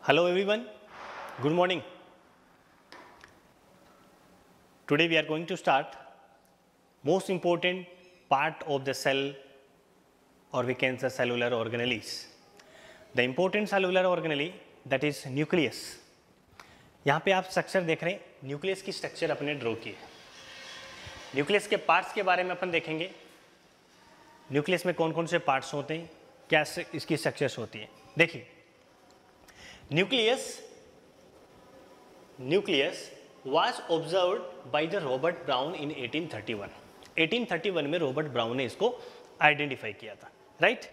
Hello everyone, good morning. Today we are going to start most important part of the cell, or we can say cellular organelles. The important cellular organelle, that is nucleus. यहाँ पे आप structure देख रहे हैं, nucleus की structure अपने draw की है. न्यूक्लियस के पार्ट्स के बारे में अपन देखेंगे. न्यूक्लियस में कौन कौन से पार्ट्स होते हैं, क्या इसकी स्ट्रक्चर्स होती हैं. देखिए, nucleus was observed by the Robert Brown in 1831. 1831 में रॉबर्ट ब्राउन ने इसको आइडेंटिफाई किया था, right.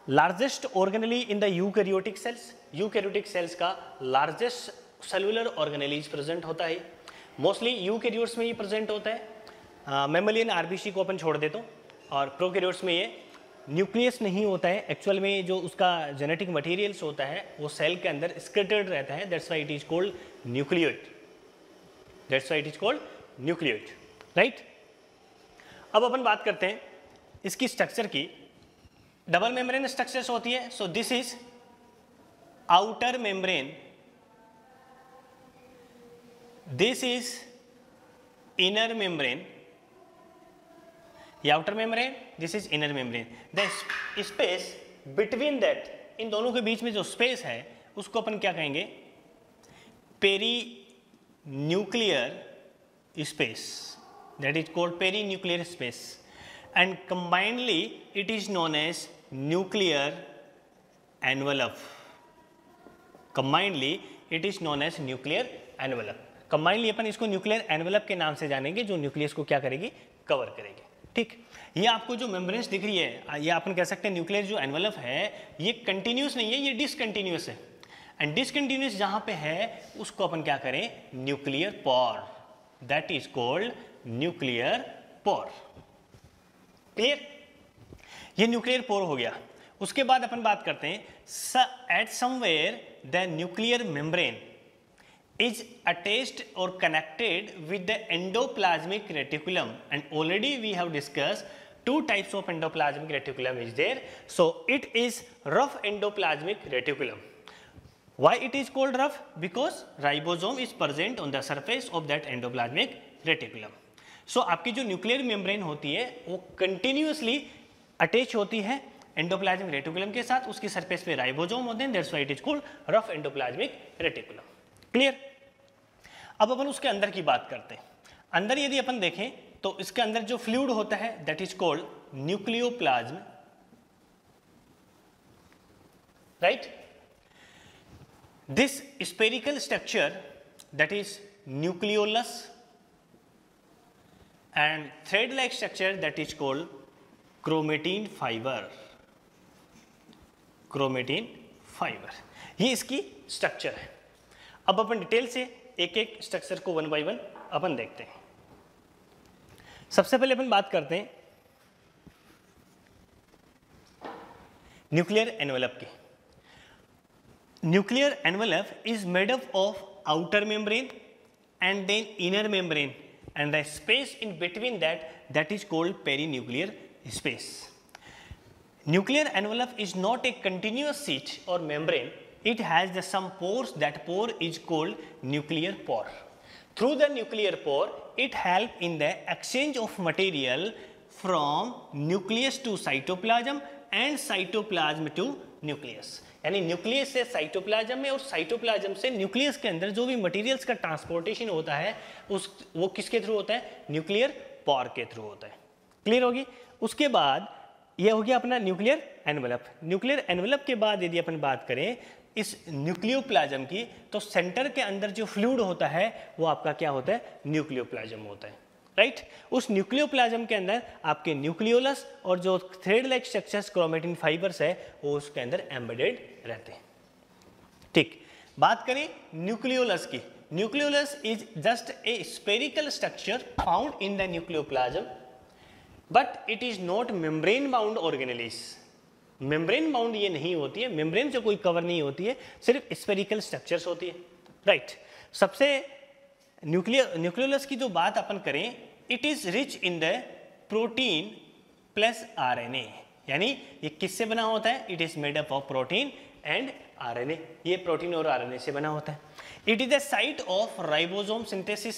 Largest organelle in the eukaryotic cells. Eukaryotic cells का लार्जेस्ट सेलुलर ऑर्गेनेलीज प्रेजेंट होता है. मोस्टली यूकैरियोट्स में ये प्रेजेंट होता है. मैमलियन आरबीसी को अपन छोड़ देते हो, और प्रोकैरियोट्स में ये न्यूक्लियस नहीं होता है. एक्चुअल में जो उसका जेनेटिक मटेरियल्स होता है वो सेल के अंदर स्कैटर्ड रहता है. That's why it is called nucleoid. That's why it is called nucleoid, right. अब अपन बात करते हैं इसकी स्ट्रक्चर की. डबल मेम्ब्रेन स्ट्रक्चर्स होती है. So this is outer membrane, this is inner membrane. ये outer membrane, this is inner membrane. The space between that, इन दोनों के बीच में जो स्पेस है उसको अपन क्या कहेंगे, peri nuclear space. That is called peri nuclear space, and combinedly it is known as nuclear envelope. Combinedly it is known as nuclear envelope. Combinedly अपन इसको न्यूक्लियर एनवलप के नाम से जानेंगे, जो न्यूक्लियस को क्या करेगी, कवर करेगी. ठीक, ये आपको जो मेम्ब्रेन्स दिख रही है, ये अपन कह सकते हैं न्यूक्लियर जो एनवलप है ये कंटिन्यूस नहीं है, ये डिसकंटिन्यूस है. एंड डिसकंटिन्यूस जहां पे है उसको अपन क्या करें, nuclear pore. That is called nuclear pore. Clear, ये न्यूक्लियर पोर हो गया. उसके बाद अपन बात करते हैं eight somewhere the nuclear membrane is attached or connected with the endoplasmic reticulum, and already we have discussed two types of endoplasmic reticulum is there. So it is rough endoplasmic reticulum. Why it is called rough? Because ribosome is present on the surface of that endoplasmic reticulum. So आपकी जो nuclear membrane होती है वो continuously attach होती है endoplasmic reticulum के साथ. उसकी सरफेस पे राइबोसोम होते हैं. That's why it is called rough endoplasmic reticulum. Clear. अब अपन उसके अंदर की बात करते हैं. अंदर यदि अपन देखें तो इसके अंदर जो फ्लूइड होता है that is called nucleoplasm, right. This spherical structure that is nucleolus, and thread like structure that is called chromatin fibre. Chromatin fibre, ये इसकी स्ट्रक्चर है. अब अपन डिटेल से एक एक स्ट्रक्चर को वन बाय वन अपन देखते हैं. सबसे पहले अपन बात करते हैं न्यूक्लियर एनवलप की. Nuclear envelope is made up of outer membrane and then inner membrane, and the space in between that is called perinuclear space. Nuclear envelope is not a continuous sheet और membrane. It has some pores. That pore is called nuclear pore. Through the nuclear pore, it helps in the exchange of material from nucleus to cytoplasm and cytoplasm to nucleus. यानी nucleus से cytoplasm में और cytoplasm से nucleus के अंदर जो भी materials का ट्रांसपोर्टेशन होता है वो किसके थ्रू होता है, न्यूक्लियर पोर के थ्रू होता है. क्लियर होगी. उसके बाद ये हो गया अपना न्यूक्लियर एनवलप. न्यूक्लियर एनवलप के बाद यदि अपन बात करें इस न्यूक्लियोप्लाज्म की, तो सेंटर के अंदर जो फ्लूइड होता है वो आपका क्या होता है, न्यूक्लियोप्लाज्म होता है, राइट. उस न्यूक्लियोप्लाज्म के अंदर आपके न्यूक्लियोलस और जो thread like structures chromatin fibres है वो उसके अंदर एम्बेडेड रहते हैं. ठीक, बात करें न्यूक्लियोलस की. Nucleolus is just a spherical structure found in the nucleoplasm, but it is not membrane bound organelles. Membrane bound ये नहीं होती है, मेम्ब्रेन से कोई कवर नहीं होती है, सिर्फ स्फेरिकल स्ट्रक्चर्स होती है, राइट. सबसे न्यूक्लियोलस की जो बात अपन करें, it is rich in the protein plus RNA. यानी ये किससे बना होता है? It is made up of protein and RNA, ये प्रोटीन और आरएनए से बना होता है। It is the site of ribosome synthesis,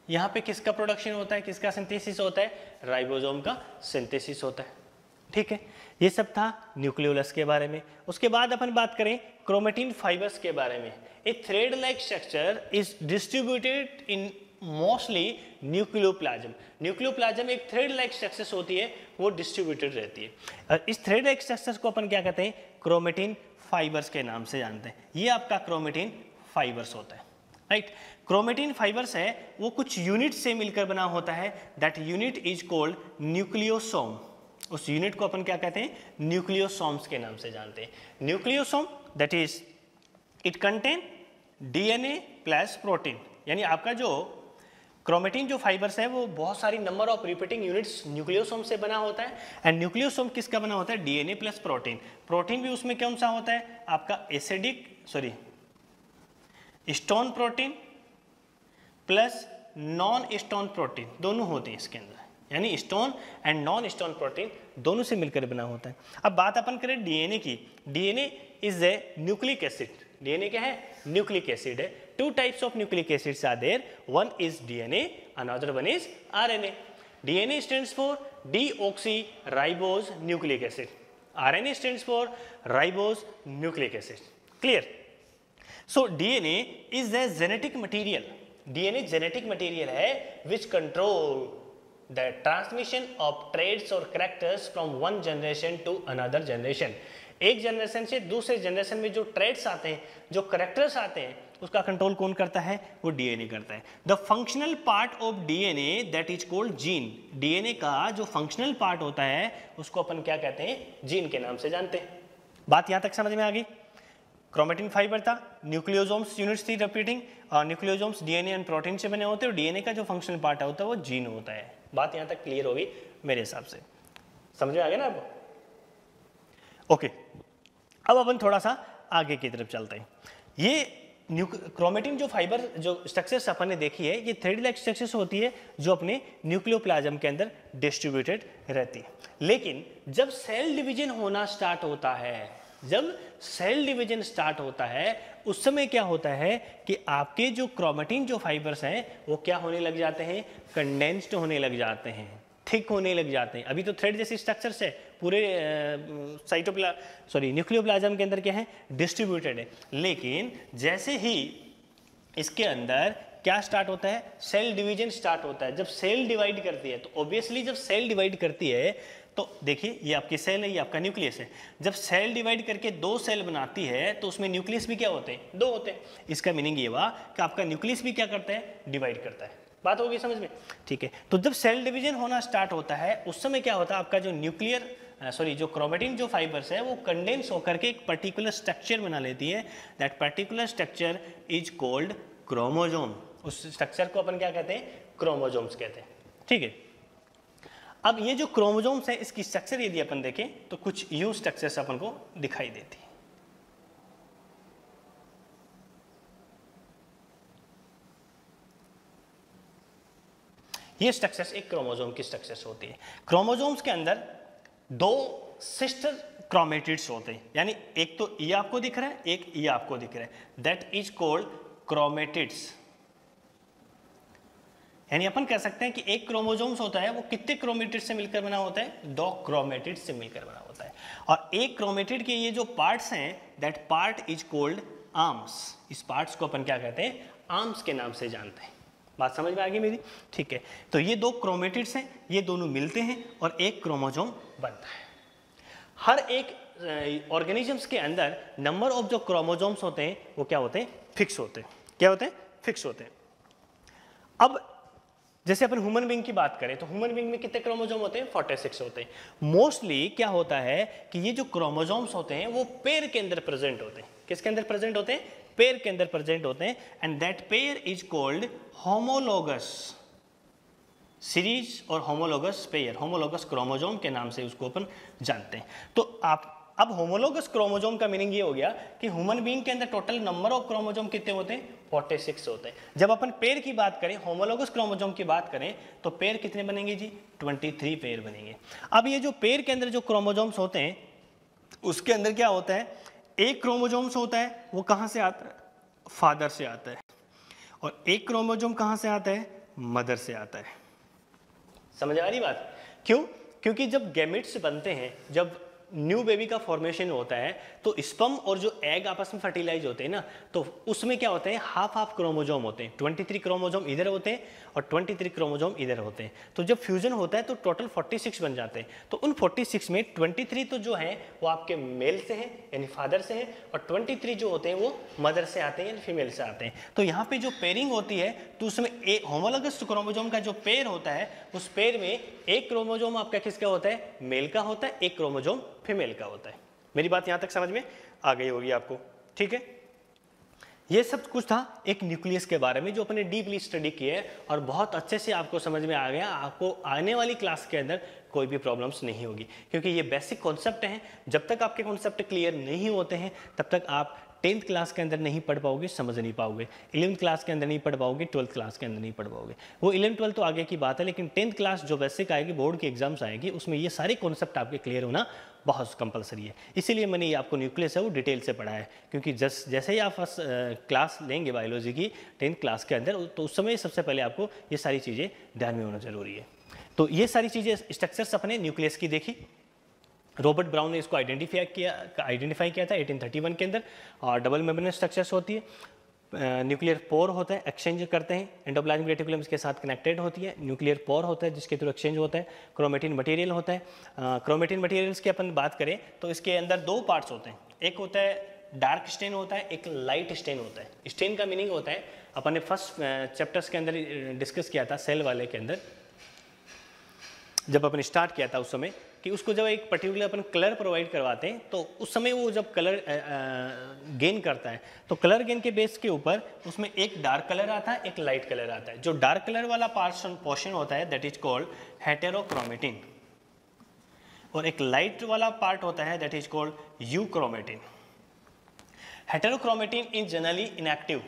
यहाँ पे किसका प्रोडक्शन होता है, किसका सिंथेसिस होता है? राइबोसोम का सिंथेसिस होता है। ठीक है, ये सब था न्यूक्लियोलस के बारे में। उसके बाद अपन बात करें क्रोमेटिन फाइबर्स के बारे में। A thread like structure is distributed in mostly nucleoplasm. Nucleoplasm एक थ्रेड लाइक स्ट्रक्चर होती है, वो डिस्ट्रीब्यूटेड रहती है। इस थ्रेड लाइक स्ट्रक्चर को अपन क्या कहते हैं? क्रोमेटिन फाइबर्स के नाम से जानते हैं। ये आपका क्रोमेटिन फाइबर्स होता है, राइट। क्रोमेटिन फाइबर्स है वो कुछ यूनिट से मिलकर बना होता है, that unit is called nucleosome. उस यूनिट को अपन क्या कहते हैं? न्यूक्लियोसोम्स के नाम से जानते हैं। Nucleosome that is it contain DNA plus protein, यानी आपका जो क्रोमेटिन जो फाइबर्स है वो बहुत सारी number of repeating units nucleosome से बना होता है। एंड न्यूक्लियोसोम किसका बना होता है? DNA plus protein. प्रोटीन भी उसमें कौन सा होता है? आपका stone protein plus non stone protein, दोनों होते हैं इसके अंदर, यानी stone and non stone protein दोनों से मिलकर बना होता है। अब बात अपन करें डीएनए की। DNA is a nucleic acid. DNA क्या है? न्यूक्लिक एसिड है। Two types of nucleic acids are there, one is DNA, another one is RNA. DNA stands for deoxy ribose nucleic acid, RNA stands for ribose nucleic acid. Clear? So DNA is a genetic material. DNA genetic material है which control the transmission of traits और characters from one generation to another generation. एक generation से दूसरे generation में जो trades आते हैं, जो कैरेक्टर्स आते हैं, उसका कंट्रोल कौन करता है? वो डीएनए करता है। The functional part of DNA that is called gene. DNA का जो फंक्शनल पार्ट होता है उसको अपन क्या कहते हैं? जीन के नाम से जानते हैं। बात यहां तक समझ में आ गई? क्रोमेटिन फाइबर था, न्यूक्लियोसोम्स यूनिट्स थी रिपीटिंग, और न्यूक्लियोसोम्स डीएनए एंड प्रोटीन से बने होते हैं, और डीएनए का जो फंक्शनल पार्ट होता है वो जीन होता है। बात यहां तक क्लियर होगी मेरे हिसाब से, समझ में आ गया ना आपको? ओके, अब अपन थोड़ा सा आगे की तरफ चलते हैं। ये क्रोमेटिन जो फाइबर जो स्ट्रक्चर्स अपन ने देखी है, ये थ्रेड लाइक स्ट्रक्चर्स होती है जो अपने न्यूक्लियोप्लाज्म के अंदर डिस्ट्रीब्यूटेड रहती है। लेकिन जब सेल डिवीजन होना स्टार्ट होता है, जब सेल डिवीजन स्टार्ट होता है, उस समय क्या होता है कि आपके जो क्रोमेटिन जो फाइबर्स हैं वो क्या होने लग जाते हैं? कंडेंस्ड होने लग जाते हैं, थिक होने लग जाते हैं। अभी तो थ्रेड जैसी स्ट्रक्चर्स है, पूरे न्यूक्लियोप्लाज्म के अंदर क्या है? डिस्ट्रीब्यूटेड है। लेकिन जैसे ही इसके अंदर क्या स्टार्ट होता है? सेल डिवीजन स्टार्ट होता है। जब सेल डिवाइड करती है, तो ऑब्वियसली जब सेल डिवाइड करती है तो देखिए ये आपकी सेल है, ये आपका न्यूक्लियस है। जब सेल डिवाइड करके दो सेल बनाती है तो उसमें न्यूक्लियस भी क्या होते हैं? दो होते हैं। इसका मीनिंग ये हुआ कि आपका न्यूक्लियस भी क्या करता है? डिवाइड करता है। बात होगी समझ में? ठीक है, तो जब सेल डिवीजन होना स्टार्ट होता है उस समय क्या होता है? आपका जो जो क्रोमेटिन जो फाइबर्स है वो कंडेंस होकर के एक पर्टिकुलर स्ट्रक्चर बना लेती है। That particular structure is called chromosome. उस स्ट्रक्चर को अपन क्या कहते हैं? क्रोमोजोम्स कहते हैं। ठीक है, अब ये जो क्रोमोजोम्स है इसकी स्ट्रक्चर यदि अपन देखें तो कुछ यूं स्ट्रक्चर्स अपन को दिखाई देती है। ये स्ट्रक्चर्स एक क्रोमोजोम की स्ट्रक्चर्स होती है। क्रोमोजोम्स के अंदर दो सिस्टर क्रोमेटिड्स होते हैं, यानी एक तो ये आपको दिख रहा है, एक ये आपको दिख रहा है, दैट इज कॉल्ड क्रोमेटिड्स। यानी अपन कह सकते हैं कि एक क्रोमोजोम्स होता है वो कितने क्रोमेटिड से मिलकर बना होता है? दो क्रोमेटिड से मिलकर बना होता है। और एक क्रोमेटिड के ये जो पार्ट्स हैं, that part is called arms. इस पार्ट्स को अपन क्या कहते हैं? आर्म्स के नाम से जानते हैं। बात समझ में आ गई मेरी? ठीक है, तो ये दो क्रोमेटिड्स हैं, ये दोनों मिलते हैं और एक क्रोमोजोम बनता है। हर एक ऑर्गेनिजम्स के अंदर नंबर ऑफ जो क्रोमोजोम्स होते हैं वो क्या होते हैं? फिक्स होते हैं। क्या होते हैं? फिक्स होते हैं। अब जैसे अपन ह्यूमन बीइंग की बात करें तो ह्यूमन बीइंग में कितने क्रोमोजोम होते हैं? 46 होते हैं। मोस्टली क्या होता है कि ये जो क्रोमोजोम्स होते हैं वो पेयर के अंदर प्रेजेंट होते हैं। किसके अंदर प्रेजेंट होते हैं? पेयर के अंदर प्रेजेंट होते हैं। And that pair is called homologous series और होमोलोगस पेयर, होमोलोगस क्रोमोजोम के नाम से उसको अपन जानते हैं। तो आप अब होमोलोगस क्रोमोसोम का मीनिंग ये हो गया कि ह्यूमन बीइंग के अंदर टोटल नंबर ऑफ क्रोमोसोम कितने होते हैं, 46 होते हैं। जब अपन पेयर की बात करें, होमोलोगस क्रोमोसोम की बात करें, तो पेयर कितने बनेंगे जी, 23 पेयर बनेंगे। अब ये जो पेयर के अंदर जो क्रोमोसोम्स होते हैं उसके अंदर क्या होता है, एक क्रोमोसोम्स होता है वो कहाँ से आता है, फादर से आता है, और एक क्रोमोसोम कहाँ से आता है, मदर से आता है। समझ आ रही बात? क्यों? क्योंकि जब गैमेट्स बनते हैं, जब न्यू बेबी का फॉर्मेशन होता है, तो स्पर्म और जो एग आपस में फर्टिलाइज होते हैं ना, तो उसमें क्या होते हैं, हाफ हाफ क्रोमोसोम होते हैं। 23 क्रोमोसोम इधर होते हैं और 23 क्रोमोसोम इधर होते हैं। तो जब फ्यूजन होता है तो टोटल 46 बन जाते हैं। तो उन 46 में 23 तो जो है वो आपके मेल से हैं, यानी फादर से हैं, और 23 जो होते हैं वो मदर से आते हैं, यानी फीमेल से आते हैं। तो यहाँ पे जो पेयरिंग होती है, तो उसमें एक होमोलोगस क्रोमोसोम का जो पेयर होता है, उस पेयर में एक क्रोमोसोम आपका किसका होता है, मेल का होता है, एक क्रोमोसोम फीमेल का होता है। मेरी बात यहां तक समझ में आ गई होगी आपको, ठीक है। ये सब कुछ था एक न्यूक्लियस के बारे में जो अपने डीपली स्टडी किया है और बहुत अच्छे से आपको समझ में आ गया। आपको आने वाली क्लास के अंदर कोई भी प्रॉब्लम्स नहीं होगी, क्योंकि ये बेसिक कॉन्सेप्ट हैं। जब तक आपके कॉन्सेप्ट क्लियर नहीं होते हैं तब तक आप 10th क्लास के अंदर नहीं पढ़ पाओगे, समझ नहीं पाओगे, 11th क्लास के अंदर नहीं पढ़ पाओगे, 12th क्लास के अंदर नहीं पढ़ पाओगे। वो 11th 12th तो आगे की बात है, लेकिन 10th क्लास जो बेसिक आएगी, बोर्ड की एग्जाम्स आएगी, उसमें ये सारे कॉन्सेप्ट आपके क्लियर होना बहुत कंपलसरी है। इसीलिए मैंने ये आपको न्यूक्लियस है वो डिटेल से पढ़ा है, क्योंकि जैसे ही आप फर्स्ट क्लास लेंगे बायोलॉजी की 10th क्लास के अंदर, तो उस समय सबसे पहले आपको ये सारी चीज़ें ध्यान में होना जरूरी है। तो ये सारी चीज़ें स्ट्रक्चर्स अपने न्यूक्लियस की देखी। रॉबर्ट ब्राउन ने इसको आइडेंटिफाई किया था 1831 के अंदर। और डबल मेम्ब्रेन स्ट्रक्चर्स होती है, न्यूक्लियर पोर होता है, एक्सचेंज करते हैं, एंडोप्लाज्मिक रेटिकुलम के साथ कनेक्टेड होती है, न्यूक्लियर पोर होता है जिसके थ्रू एक्सचेंज होता है, क्रोमेटिन मटेरियल होता है। क्रोमेटिन मटेरियल्स की अपन बात करें तो इसके अंदर दो पार्ट्स होते हैं, एक होता है डार्क स्टेन होता है, एक लाइट स्टेन होता है। स्टेन का मीनिंग होता है, अपन ने फर्स्ट चैप्टर्स के अंदर डिस्कस किया था सेल वाले के अंदर, जब अपन स्टार्ट किया था उस समय, कि उसको जब एक पर्टिकुलर अपन कलर प्रोवाइड करवाते हैं तो उस समय वो जब कलर गेन करता है तो कलर गेन के बेस के ऊपर उसमें एक डार्क कलर आता है, एक लाइट कलर आता है। जो डार्क कलर वाला पोर्शन होता है दैट इज कॉल्ड हेटेरोक्रोमेटिन, और एक लाइट वाला पार्ट होता है that is called euchromatin. Heterochromatin is generally inactive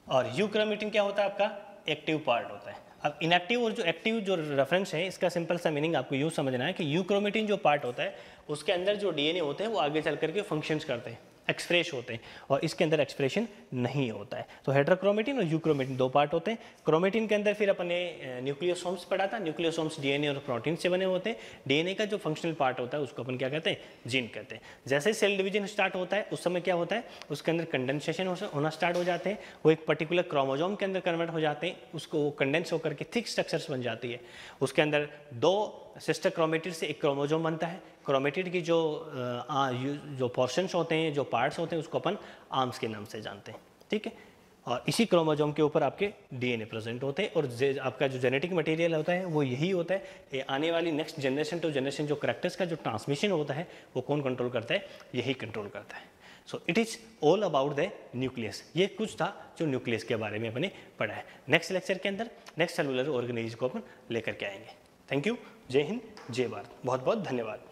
और यूक्रोमेटिन क्या होता है, आपका एक्टिव पार्ट होता है। अब इनएक्टिव और जो एक्टिव जो रेफरेंस है, इसका सिंपल सा मीनिंग आपको यूँ समझना है कि यूक्रोमेटिन जो पार्ट होता है उसके अंदर जो डीएनए होते हैं वो आगे चल करके फंक्शंस करते हैं, एक्सप्रेस होते हैं, और इसके अंदर एक्सप्रेशन नहीं होता है। तो हेटेरोक्रोमेटिन और यूक्रोमेटिन दो पार्ट होते हैं। क्रोमेटिन के अंदर फिर अपने न्यूक्लियोसोम्स पढ़ा था, न्यूक्लियोसोम्स डीएनए और प्रोटीन से बने होते हैं। डीएनए का जो फंक्शनल पार्ट होता है उसको अपन क्या कहते हैं, जीन कहते हैं। जैसे सेल डिवीजन स्टार्ट होता है उस समय क्या होता है, उसके अंदर कंडेंसेशन होना स्टार्ट हो जाते हैं, वो एक पर्टिकुलर क्रोमोसोम के अंदर कन्वर्ट हो जाते हैं, उसको वो कंडेंस होकर के थिक स्ट्रक्चर्स बन जाती है। उसके अंदर दो सिस्टर क्रोमेटिड से एक क्रोमोसोम बनता है। क्रोमेटिड की जो पोर्शंस होते हैं, जो पार्ट्स होते हैं, उसको अपन आर्म्स के नाम से जानते हैं, ठीक है। और इसी क्रोमोसोम के ऊपर आपके डीएनए प्रेजेंट होते हैं, और आपका जो जेनेटिक मटेरियल होता है वो यही होता है। ये आने वाली नेक्स्ट जनरेशन टू जनरेशन जो करैक्टर्स का जो ट्रांसमिशन होता है वो कौन कंट्रोल करता है, यही कंट्रोल करता है। So it is all about the nucleus. ये कुछ था जो न्यूक्लियस के बारे में अपने पढ़ा है। नेक्स्ट लेक्चर के अंदर नेक्स्ट सेलुलर ऑर्गेनिज्म को अपन लेकर के आएंगे। Thank you. जय हिंद, जय भारत, बहुत बहुत धन्यवाद।